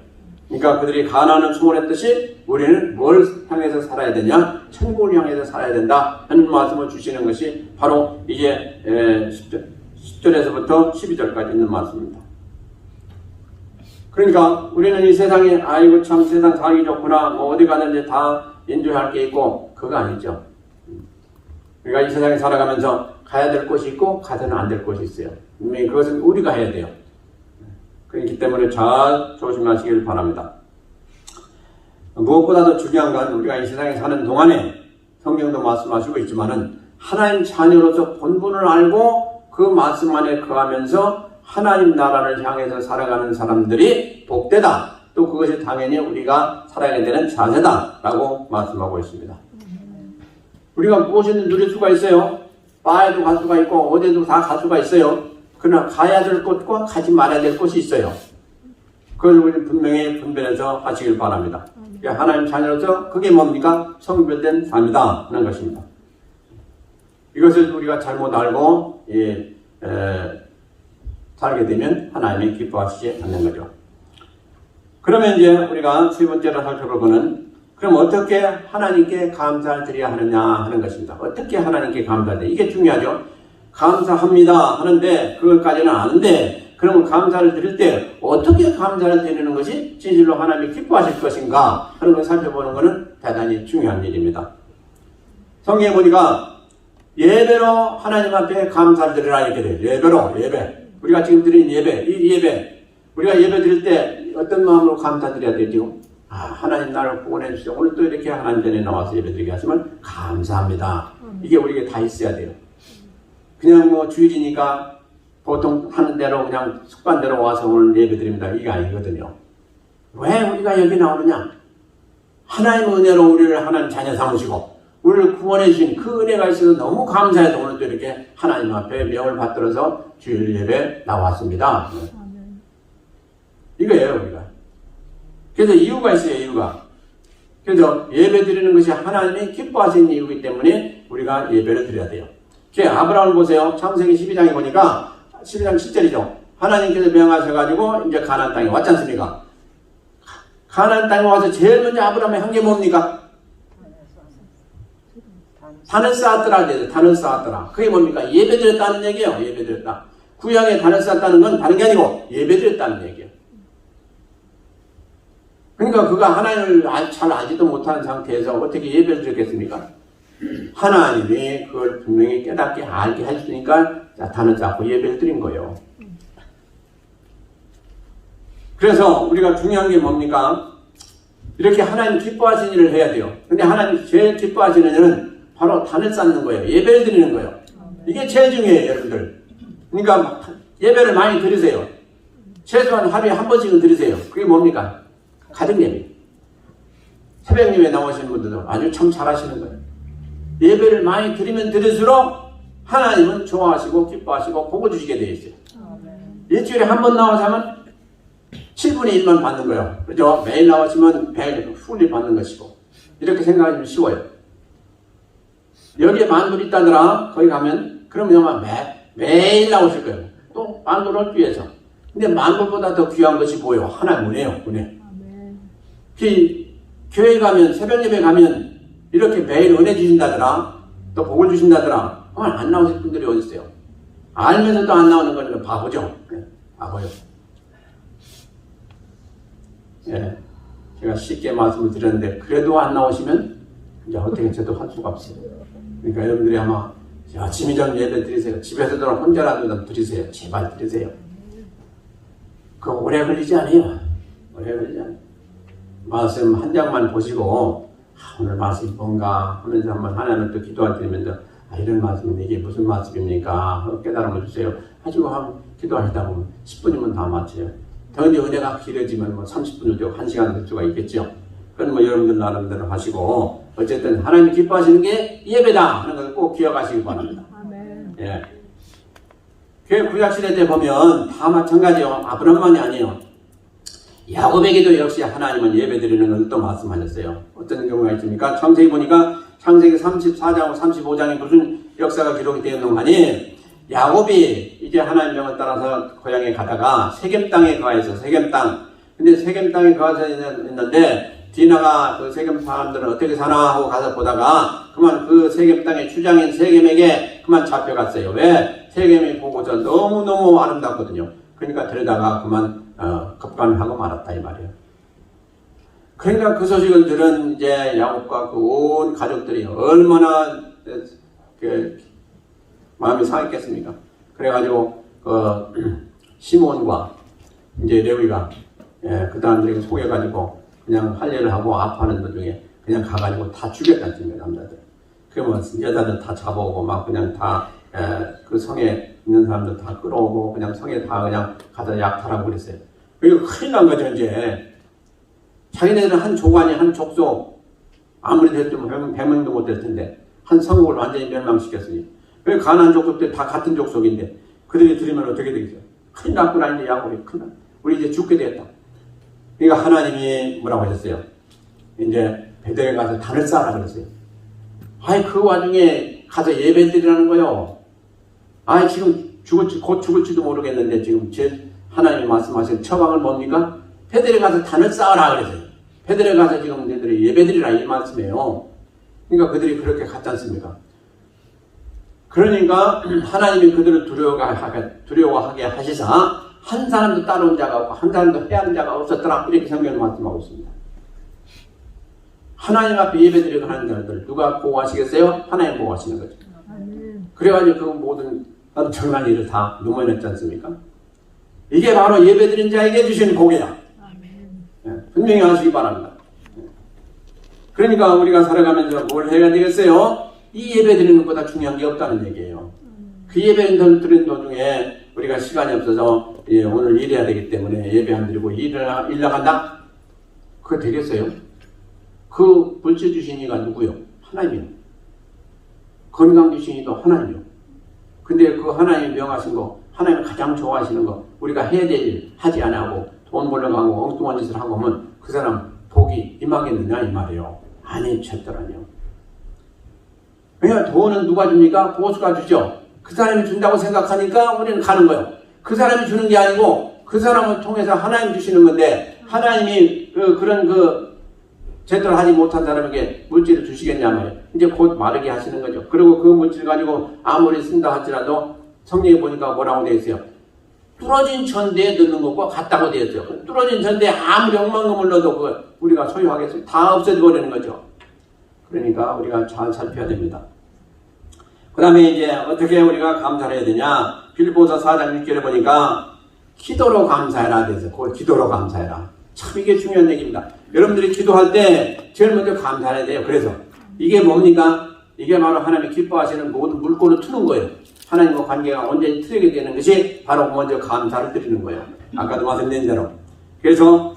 그러니까 그들이 가나안을 수월했듯이 우리는 뭘 향해서 살아야 되냐? 천국을 향해서 살아야 된다 하는 말씀을 주시는 것이 바로 이게 10절에서부터 12절까지 있는 말씀입니다. 그러니까 우리는 이 세상에 아이고 참 세상 살기 좋구나 뭐 어디 가는지 다 인조할 게 있고 그거 아니죠. 그러니까 이 세상에 살아가면서 가야 될 곳이 있고 가서는 안 될 곳이 있어요. 분명히 그것은 우리가 해야 돼요. 그렇기 때문에 잘 조심하시길 바랍니다. 무엇보다도 중요한 건 우리가 이 세상에 사는 동안에 성경도 말씀하시고 있지만은 하나님 자녀로서 본분을 알고 그 말씀 안에 거하면서 하나님 나라를 향해서 살아가는 사람들이 복되다. 또 그것이 당연히 우리가 살아야 되는 자세다라고 말씀하고 있습니다. 우리가 무엇이든 누릴 수가 있어요. 바에도 갈 수가 있고 어디에도 다 갈 수가 있어요. 그러나 가야 될 곳과 가지 말아야 될 곳이 있어요. 그걸 우리 분명히 분별해서 하시길 바랍니다. 하나님 자녀로서 그게 뭡니까? 성별된 삶이다 하는 것입니다. 이것을 우리가 잘못 알고 살게 되면 하나님이 기뻐하시지 않는 거죠. 그러면 이제 우리가 세 번째로 살펴볼 거는 그럼 어떻게 하나님께 감사를 드려야 하느냐 하는 것입니다. 어떻게 하나님께 감사를 드려야 이게 중요하죠. 감사합니다 하는데 그것까지는 아는데 그러면 감사를 드릴 때 어떻게 감사를 드리는 것이 진실로 하나님이 기뻐하실 것인가 하는 걸 살펴보는 것은 대단히 중요한 일입니다. 성경에 보니까 예배로 하나님 앞에 감사를 드리라 이렇게 돼요. 예배. 우리가 지금 드리는 예배, 이 예배. 우리가 예배 드릴 때 어떤 마음으로 감사드려야 되죠? 하나님 나를 구원해 주시고 오늘 또 이렇게 하나님 전에 나와서 예배 드리게 하시면 감사합니다. 이게 우리에게 다 있어야 돼요. 그냥 뭐 주일이니까 보통 하는 대로 그냥 습관대로 와서 오늘 예배 드립니다. 이게 아니거든요. 왜 우리가 여기 나오느냐? 하나님 은혜로 우리를 하나님 자녀 삼으시고 우리를 구원해 주신 그 은혜가 있어서 너무 감사해서 오늘 또 이렇게 하나님 앞에 명을 받들어서 주일 예배 나왔습니다. 이거예요, 우리가. 그래서 이유가 있어요, 이유가. 그래서 예배 드리는 것이 하나님이 기뻐하시는 이유이기 때문에 우리가 예배를 드려야 돼요. 아브라함을 보세요. 창세기 12장에 보니까 12장 10절이죠. 하나님께서 명하셔가지고 이제 가나안 땅에 왔지 않습니까? 가나안 땅에 와서 제일 먼저 아브라함의 한 게 뭡니까? 단을 쌓았더라. 단을 쌓았더라. 그게 뭡니까? 예배 드렸다는 얘기예요. 예배 드렸다. 구약에 단을 쌓았다는 건 다른 게 아니고 예배 드렸다는 얘기예요. 그러니까 그가 하나님을 잘 알지도 못하는 상태에서 어떻게 예배를 드렸겠습니까? 하나님이 그걸 분명히 깨닫게 알게 해주니까 단을 쌓고 예배를 드린 거예요. 그래서 우리가 중요한 게 뭡니까? 이렇게 하나님 기뻐하시는 일을 해야 돼요. 근데 하나님 제일 기뻐하시는 일은 바로 단을 쌓는 거예요. 예배를 드리는 거예요. 이게 제일 중요해요, 여러분들. 그러니까 예배를 많이 드리세요. 최소한 하루에 한 번씩은 드리세요. 그게 뭡니까? 가정 예배. 새벽 예배 나오시는 분들도 아주 참 잘하시는 거예요. 예배를 많이 드리면 드릴수록 하나님은 좋아하시고 기뻐하시고 복을 주시게 되어 있어요. 일주일에 한 번 나와서 하면 7분의 1만 받는 거예요. 그죠? 매일 나오시면 100 풀리 받는 것이고 이렇게 생각하시면 쉬워요. 여기에 만불 있다더라. 거기 가면 그러면 아마 매일 나오실 거예요. 또 만불을 위해서. 근데 만불보다 더 귀한 것이 뭐예요? 하나님 은혜요. 은혜. 교회 가면 새벽 예배 가면 이렇게 매일 은혜 주신다더라. 또 복을 주신다더라. 안 나오실 분들이 어디 있어요? 알면서도 안 나오는 거는 바보죠. 바보요. 예, 제가 쉽게 말씀을 드렸는데 그래도 안 나오시면 이제 어떻게 저도 할 수가 없어요. 그러니까 여러분들이 아마 아침이 좀 예배 드리세요. 집에서도 혼자라도 좀 드리세요. 제발 드리세요. 그거 오래 걸리지 않아요. 오래 걸리지 않아요. 말씀 한 장만 보시고 오늘 말씀이 뭔가 하면서 한번 하나님을 또 기도하시면서 이런 말씀이 이게 무슨 말씀입니까? 깨달음을 주세요. 하시고 기도하시다 보면 10분이면 다 맞춰요. 더 이제 은혜가 길어지면 뭐 30분도 되고 1시간 될 수가 있겠죠. 그건 뭐 여러분들 나름대로 하시고 어쨌든 하나님이 기뻐하시는 게 예배다 하는 걸 꼭 기억하시기 바랍니다. 아멘. 예. 교회 구약시대 때 보면 다 마찬가지요. 아브라함만이 아니에요. 야곱에게도 역시 하나님은 예배 드리는 걸 또 말씀하셨어요. 어떤 경우가 있습니까? 창세기 보니까 창세기 34장, 35장에 무슨 역사가 기록이 되었는가니 야곱이 이제 하나님 명을 따라서 고향에 가다가 세겜 땅에 가서 세겜 땅 근데 세겜 땅에 가서 있는데 디나가 그 세겜 사람들은 어떻게 사나 하고 가서 보다가 그만 그 세겜 땅의 주장인 세겜에게 그만 잡혀갔어요. 왜? 세겜이 보고서 너무너무 아름답거든요. 그러니까 들여다가 그만 급간을 하고 말았다 이 말이에요. 그러니까 그 소식을 들은 이제 야곱과 그 온 가족들이 얼마나 마음이 상했겠습니까? 그래가지고 시몬과 이제 레위가 그 사람들에게 속여가지고 그냥 할례를 하고 아파하는 도중에 그냥 가가지고 다 죽였다는 거예요, 남자들. 그러면 여자들 다 잡아오고 막 그냥 다 그 성에 있는 사람들 다 끌어오고 그냥 성에 다 그냥 가서 약탈하고 그랬어요. 그리고 큰일 난 거죠, 이제. 자기네들은 한 조간이 한 족속 아무리 됐으면 100명도 못 될 텐데 한 성국을 완전히 멸망시켰으니 왜 가나안 족속들 다 같은 족속인데 그들이 들으면 어떻게 되겠어요? 큰일 났구나 이제 야곱이 큰일 났 우리 이제 죽게 되었다. 그러니까 하나님이 뭐라고 하셨어요? 이제 베델에 가서 단을 쌓아라 그랬어요. 아이 그 와중에 가서 예배드리라는 거요. 아이 지금 곧 죽을지도 모르겠는데 지금 제 하나님이 말씀하신 처방을 뭡니까? 베델에 가서 단을 쌓아라 그랬어요. 베델에 가서 지금 너희들이 예배드리라 이 말씀이에요. 그러니까 그들이 그렇게 갔지 않습니까? 그러니까 하나님이 그들을 두려워하게 하시사 한 사람도 따라온 자가 없고 한 사람도 해야 하는 자가 없었더라 이렇게 성경을 말씀하고 있습니다. 하나님 앞에 예배드리고 하는 자들 누가 보호하시겠어요? 하나님 보호하시는 거죠. 그래가지고 그 모든 엄청난 일을 다 누모해냈지 않습니까? 이게 바로 예배드린 자에게 주신 복이야. 분명히 아시기 바랍니다. 그러니까 우리가 살아가면서 뭘 해야 되겠어요? 이 예배 드리는 것보다 중요한 게 없다는 얘기예요. 그 예배 드리는 도중에 우리가 시간이 없어서 오늘 일해야 되기 때문에 예배 안 드리고 일 나간다? 그거 되겠어요? 그 물질 주신 이가 누구요? 하나님이요. 건강 주신 이도 하나님이요. 근데 그 하나님이 명하신 거, 하나님이 가장 좋아하시는 거, 우리가 해야 될 일 하지 안 하고 돈 벌려가고 엉뚱한 짓을 하고 하면 그 사람 복이 임하겠느냐 이 말이에요. 아니 절대로요. 그러니까 돈은 누가 줍니까? 보수가 주죠. 그 사람이 준다고 생각하니까 우리는 가는 거예요. 그 사람이 주는 게 아니고 그 사람을 통해서 하나님 주시는 건데 하나님이 그런 제대로 하지 못한 사람에게 물질을 주시겠냐 말이에요. 이제 곧 마르게 하시는 거죠. 그리고 그 물질 가지고 아무리 쓴다 할지라도 성경에 보니까 뭐라고 되어 있어요? 뚫어진 천대에 넣는 것과 같다고 되어 있어요. 뚫어진 천대에 아무리 억만금을 넣어도 그걸 우리가 소유하겠어요? 다 없애버리는 거죠. 그러니까 우리가 잘 살펴야 됩니다. 그 다음에 이제 어떻게 우리가 감사를 해야 되냐? 빌보서 4장 6절에 보니까 기도로 감사해라 돼서 그걸 기도로 감사해라. 참 이게 중요한 얘기입니다. 여러분들이 기도할 때 제일 먼저 감사해야 돼요. 그래서 이게 뭡니까? 이게 바로 하나님이 기뻐하시는 모든 물꼬를 트는 거예요. 하나님과 관계가 온전히 트이게 되는 것이 바로 먼저 감사를 드리는 거예요. 아까도 말씀드린 대로. 그래서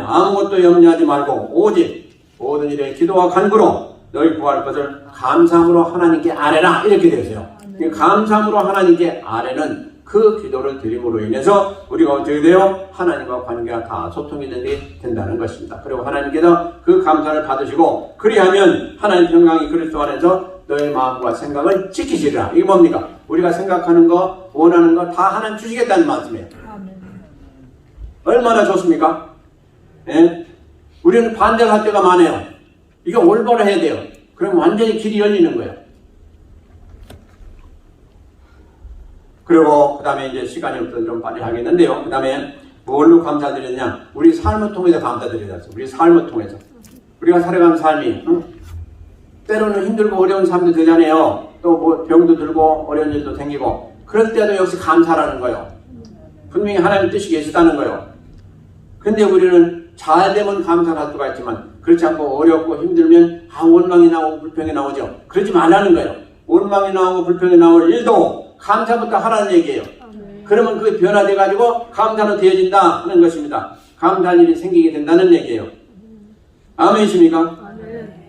아무것도 염려하지 말고 오직 모든 일에 기도와 간구로 너희 구할 것을 감사함으로 하나님께 아뢰라 이렇게 되어있어요. 감사함으로 하나님께 아뢰는 그 기도를 드림으로 인해서 우리가 어떻게 돼요? 하나님과 관계가 다 소통이 된다는 것입니다. 그리고 하나님께서 그 감사를 받으시고 그리하면 하나님 평강이 그리스도 안에서 너의 마음과 생각을 지키시리라. 이게 뭡니까? 우리가 생각하는 거, 원하는 거 다 하나님 주시겠다는 말씀이에요. 얼마나 좋습니까? 예? 우리는 반대할 때가 많아요. 이게 올바로 해야 돼요. 그럼 완전히 길이 열리는 거예요. 그리고 그 다음에 이제 시간이 없어서 좀 빨리 하겠는데요. 그 다음에 뭘로 감사드렸냐? 우리 삶을 통해서 감사드렸어요. 우리 삶을 통해서. 우리가 살아가는 삶이 때로는 힘들고 어려운 삶도 되잖아요. 또 뭐 병도 들고 어려운 일도 생기고 그럴 때도 역시 감사라는 거예요. 분명히 하나님 뜻이 계시다는 거예요. 근데 우리는 잘 되면 감사할 수가 있지만 그렇지 않고 어렵고 힘들면 원망이 나오고 불평이 나오죠. 그러지 말라는 거예요. 원망이 나오고 불평이 나올 일도 감사부터 하라는 얘기예요. 그러면 그게 변화돼가지고 감사로 되어진다 하는 것입니다. 감사한 일이 생기게 된다는 얘기예요. 아멘이십니까?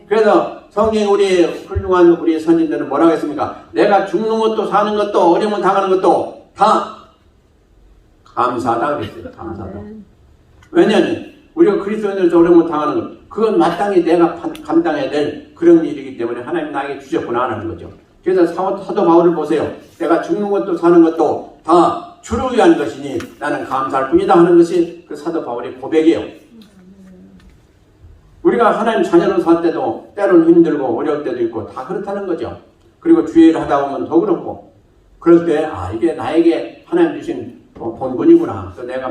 그래서 성경에 우리 훌륭한 우리 선진들은 뭐라고 했습니까? 내가 죽는 것도 사는 것도 어려움을 당하는 것도 다 감사하다 그랬어요. 감사하다. 왜냐하면 우리가 그리스도인으로서 어려움을 당하는 것 그건 마땅히 내가 감당해야 될 그런 일이기 때문에 하나님 나에게 주셨구나 하는 거죠. 그래서 사도 바울을 보세요. 내가 죽는 것도 사는 것도 다 주를 위한 것이니 나는 감사할 뿐이다 하는 것이 그 사도 바울의 고백이에요. 우리가 하나님 자녀로 살 때도 때로는 힘들고 어려울 때도 있고 다 그렇다는 거죠. 그리고 주의 일을 하다 보면 더 그렇고 그럴 때 이게 나에게 하나님 주신 본분이구나. 또 내가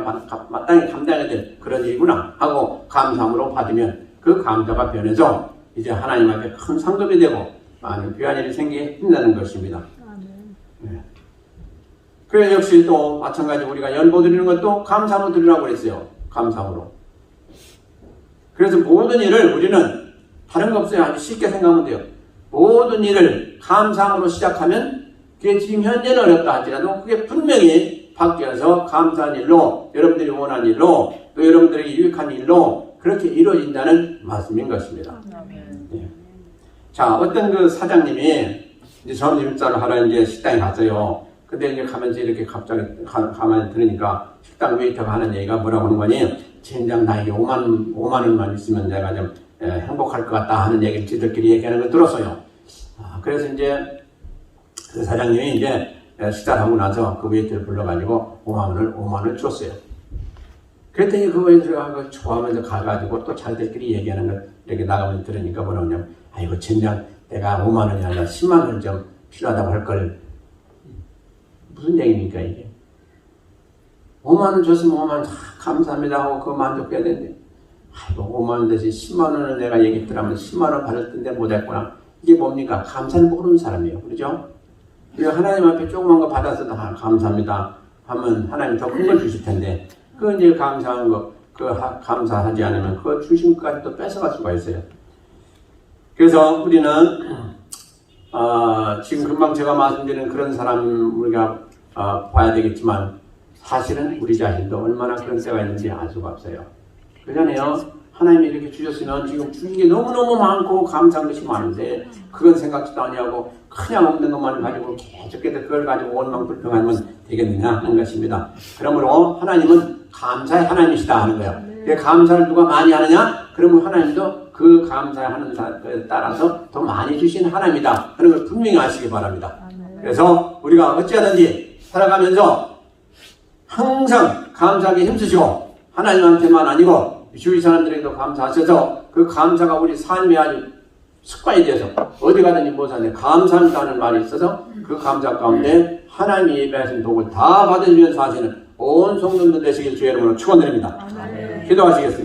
마땅히 감당해야 될 그런 일이구나 하고 감사함으로 받으면 그 감사가 변해서 이제 하나님 앞에 큰 상급이 되고 많은 귀한 일이 생기게 힘나는 것입니다. 네. 그래 역시 또 마찬가지 우리가 연보 드리는 것도 감사함으로 드리라고 그랬어요. 감사함으로. 그래서 모든 일을 우리는 다른 거 없어요. 아주 쉽게 생각하면 돼요. 모든 일을 감사함으로 시작하면 그게 지금 현재는 어렵다 할지라도 그게 분명히 바뀌어서 감사한 일로 여러분들이 원하는 일로 또 여러분들에게 유익한 일로 그렇게 이루어진다는 말씀인 것입니다. 네. 자, 어떤 그 사장님이 이제 점심사를 하러 이제 식당에 갔어요. 근데 이제 가면서 이렇게 갑자기 가만히 들으니까 식당 웨이터가 하는 얘기가 뭐라고 하는 거니? 젠장 나에게 5만 원만 있으면 내가 좀 행복할 것 같다 하는 얘기를 지들끼리 얘기하는 걸 들었어요. 그래서 이제 그 사장님이 이제 식사를 하고 나서 그 웨이터를 불러가지고 5만 원을 줬어요. 그랬더니 그 웨이터가 좋아하면서 가가지고 또 자기들끼리 얘기하는 걸 이렇게 나가면서 들으니까 뭐라고 하냐면 아이고 젠장 내가 5만 원이 아니라 10만 원 좀 필요하다고 할 걸 무슨 얘기입니까 이게? 5만 원 줬으면 5만 원 감사합니다 하고 그거 만족해야 되는데 아이고 5만 원 대신 10만 원을 내가 얘기했더라면 10만 원 받을 텐데 못했구나. 이게 뭡니까? 감사를 모르는 사람이에요. 그렇죠? 우리가 하나님 앞에 조그만 거 받았어도 감사합니다 하면 하나님 더 큰 걸 주실 텐데 그 이제 감사한 거 감사하지 않으면 그 주신 것까지 또 뺏어갈 수가 있어요. 그래서 우리는 지금 금방 제가 말씀드린 그런 사람 우리가 봐야 되겠지만 사실은 우리 자신도 얼마나 그런 때가 있는지 알 수가 없어요. 그러잖아요. 하나님이 이렇게 주셨으면 지금 주신 게 너무너무 많고 감사한 것이 많은데 그건 생각지도 아니하고 그냥 없는 것만 가지고 계속해서 그걸 가지고 원망 불평하면 되겠느냐 하는 것입니다. 그러므로 하나님은 감사의 하나님이시다 하는 거예요. 그 감사를 누가 많이 하느냐? 그러면 하나님도 그 감사하는 사람에 따라서 더 많이 주신 하나님이다 하는 걸 분명히 아시기 바랍니다. 그래서 우리가 어찌하든지 살아가면서 항상 감사하게 힘쓰시고 하나님한테만 아니고 주위 사람들에게도 감사하셔서 그 감사가 우리 삶에 아주 습관이 돼서 어디 가든지 무엇하든지 감사합니다 하는 말이 있어서 그 감사 가운데 하나님이 예배하신 복을 다 받으시면서 하시는 온 성도들 되시길 주의 이름으로 축원드립니다. 기도하시겠습니다.